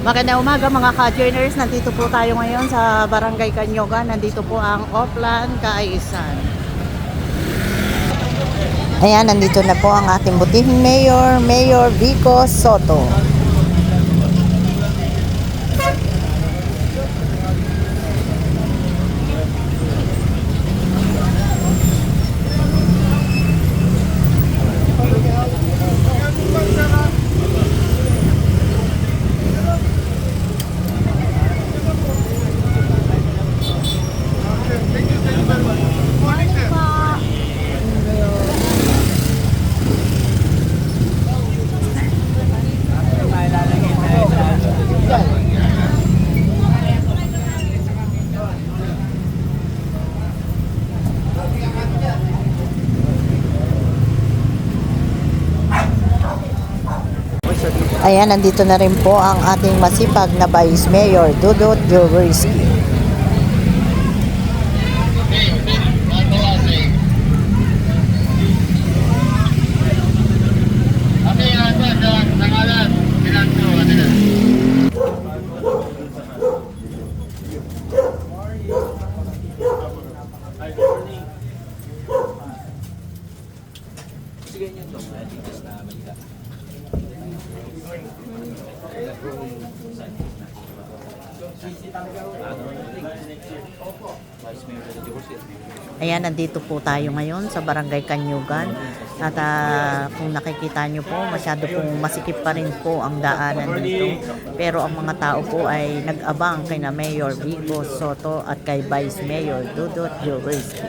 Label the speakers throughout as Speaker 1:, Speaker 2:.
Speaker 1: Magandang umaga mga ka-joiners. Nandito po tayo ngayon sa Barangay Canyogan. Nandito po ang Oplan Kaayusan. Ayan, nandito na po ang ating butihing Mayor, Mayor Vico Soto. Ayan, nandito na rin po ang ating masipag na Vice Mayor, Dudut Joversky. Ayan, nandito po tayo ngayon sa Barangay Canyogan. At kung nakikita nyo po, masyado pong masikip pa rin po ang daanan dito. Pero ang mga tao po ay nag-abang kay na Mayor Vico Soto at kay Vice Mayor Dudut Joversky.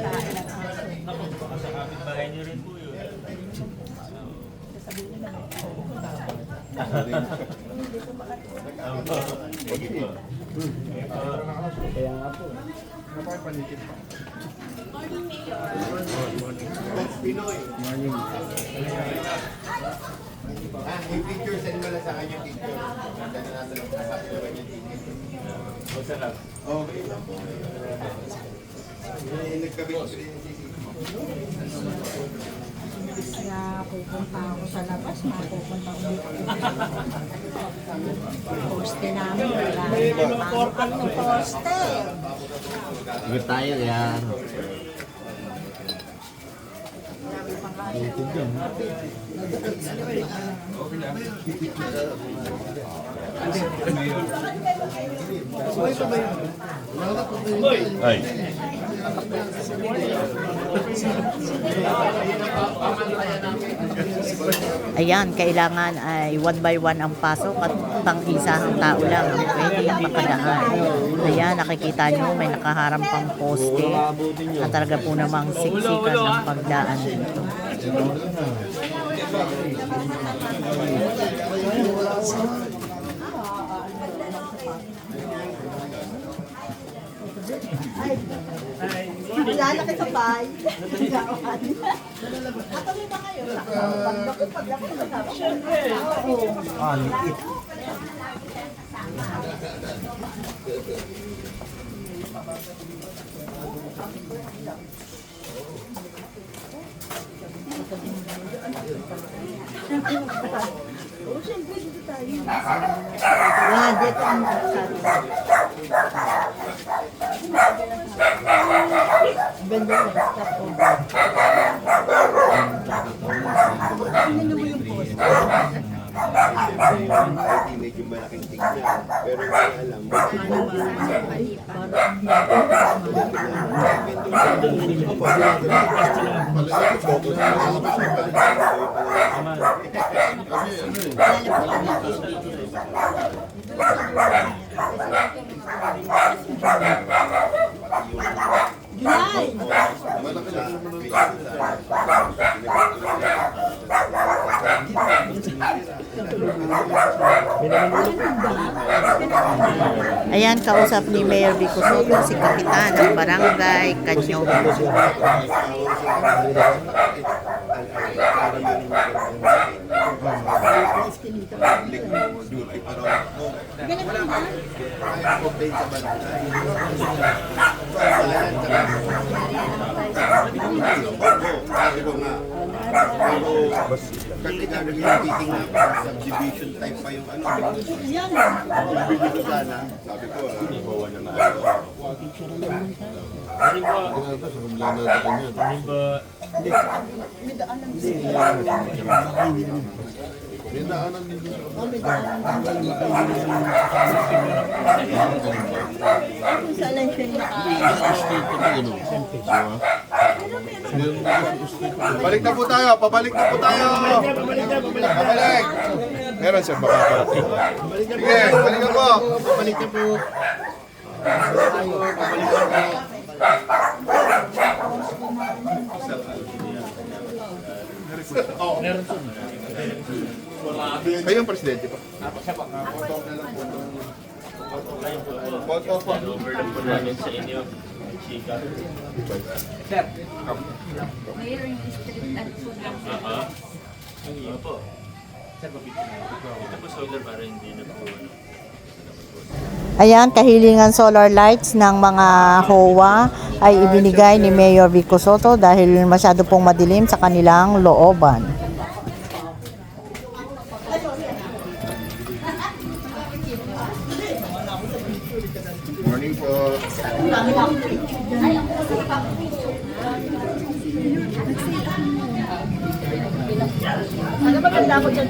Speaker 2: Kaya nga po. Napapanikit pa. Morning, Mayor. Morning. Morning.
Speaker 3: Yung picture, send mo lang sa kanya yung picture. Ganda na nasa lang. Nasa akin naman yung ticket. O, sarap. Okay lang po. Nagkabit ko rin yung ticket.
Speaker 4: Kaya pupunta ako sa labas, mapupunta ako dito. Poste namin, wala na. Pangkat ng poste.
Speaker 2: Iba tayo, yan. YouTube yan. Ay.
Speaker 1: Ayan, kailangan ay 1 by 1 ang pasok at pang-isahang tao lang ang pwedeng makadaan. Ayan, nakikita nyo may nakaharang pang poste at talaga po namang siksikan ang pagdaan dito.
Speaker 4: Wala na kita bay. Katabi ba kayo? Paglaki, siyempre.
Speaker 2: Liit.
Speaker 4: Siyempre, dito tayo. Yan, dito ang sabi. Benda na, stop po. Ano mo yung post?
Speaker 3: Medyo malaking tignan. Pero hindi alam.
Speaker 4: July!
Speaker 1: Ayan, kausap ni Mayor Vico Soto si Kapitan ng Barangay Canyogan.
Speaker 3: Opo, Katigano yung meeting na subdivision type pa yung ano.
Speaker 4: Yan.
Speaker 3: Bibili ko sana. Sabi ko, bawa na na ako.
Speaker 4: Saan lang siya
Speaker 3: Balik na po tayo, pabalik na po tayo. Pabalik. Meron siya makakarating. Sige, balik na po. Pabalik na po. Kayo ang presidente pa? Photo po.
Speaker 5: Mayroong street at food lang po.
Speaker 1: Ayan, kahilingan solar lights ng mga HOA ay ibinigay ni Mayor Vico Soto dahil masyado pong madilim sa kanilang looban.
Speaker 3: Morning po.
Speaker 4: Ano ba ganda ko dyan?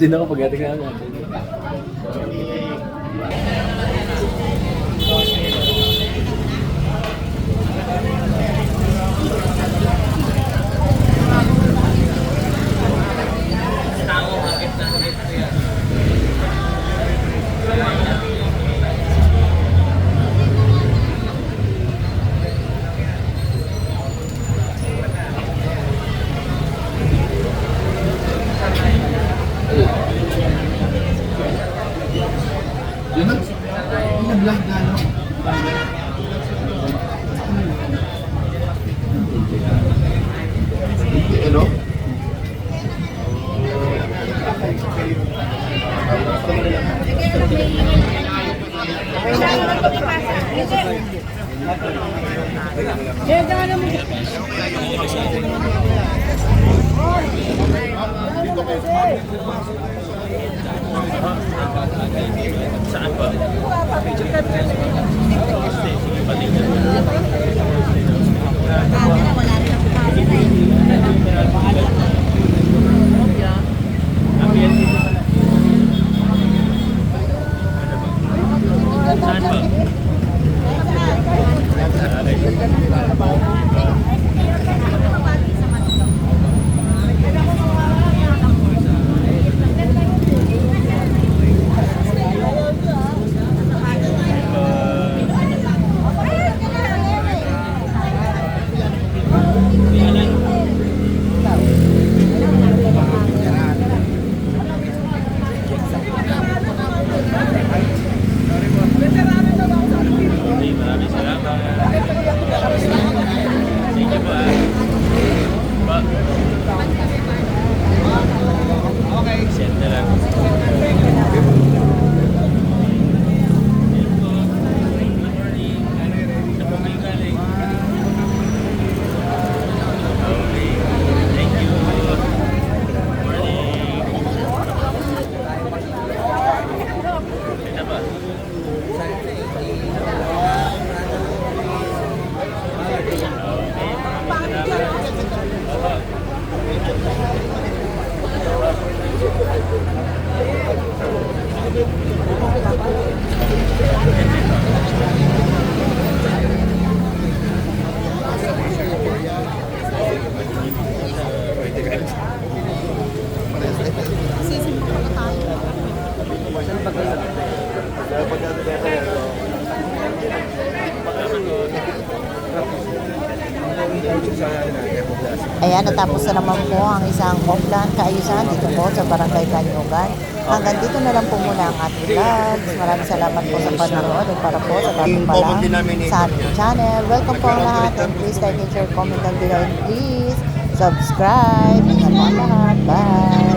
Speaker 2: Din ako pag-ating namin.
Speaker 3: Ano?
Speaker 1: Ayan, natapos na naman po ang isang offline kaayusan dito po sa Barangay Kanyugan. Hanggang dito na lang po muna ang ating vlogs. Maraming salamat po sa panonood at para po sa bago pa lang sa ating channel. Welcome po ang lahat and please like and share, comment down below and please subscribe. Ingat po ang lahat. Bye!